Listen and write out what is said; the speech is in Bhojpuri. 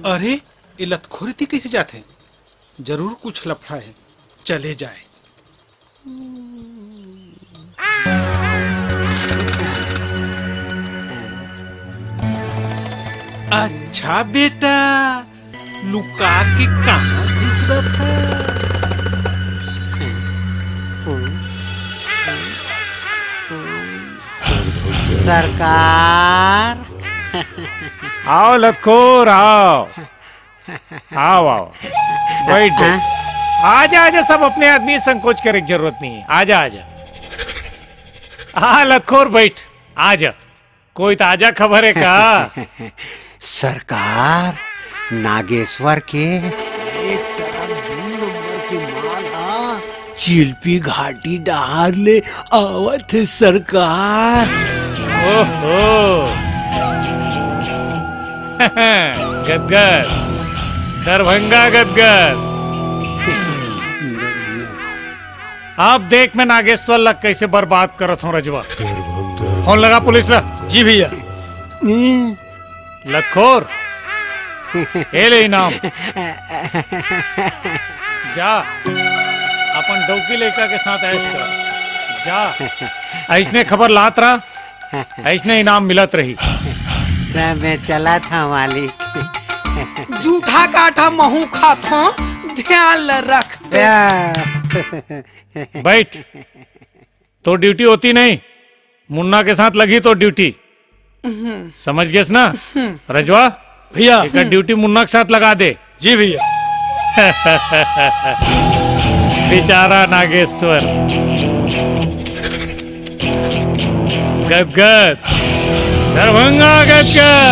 अरे ये लतखोरी थी कैसे जाते? जरूर कुछ लफड़ा है, चले जाए। अच्छा बेटा, लुका के कहाँ घुस रहा था? सरकार, आओ लखोर, आओ आओ आओ, बैठ। आजा आजा, सब अपने आदमी, संकोच करे की जरूरत नहीं है। आजा आजा, हाँ लखोर बैठ, आजा। कोई ताजा खबर है का? सरकार, नागेश्वर के एक तरह 2 नंबर के माल चिल्पी घाटी डहार ले आवत है सरकार। ओहो गदगद, दरभंगा गदगद। आप देख मैं नागेश्वर लग कैसे बर्बाद करत हूँ रजवा। फोन लगा पुलिस ला। जी भैया। लखोर, ये ले इनाम। जा अपन डौकी लेकर के साथ ऐश कर। जा, ऐसने खबर लात रहा, ऐसने इनाम मिलत रही। मैं चला था मालिक। जूठा काठा महू खाता, ध्यान रख। बैठ, तो ड्यूटी होती नहीं, मुन्ना के साथ लगी तो ड्यूटी, समझ गए ना रजवा? भैया एक ड्यूटी मुन्ना के साथ लगा दे। जी भैया। बेचारा नागेश्वर। गदगद, दरभंगा गदगद।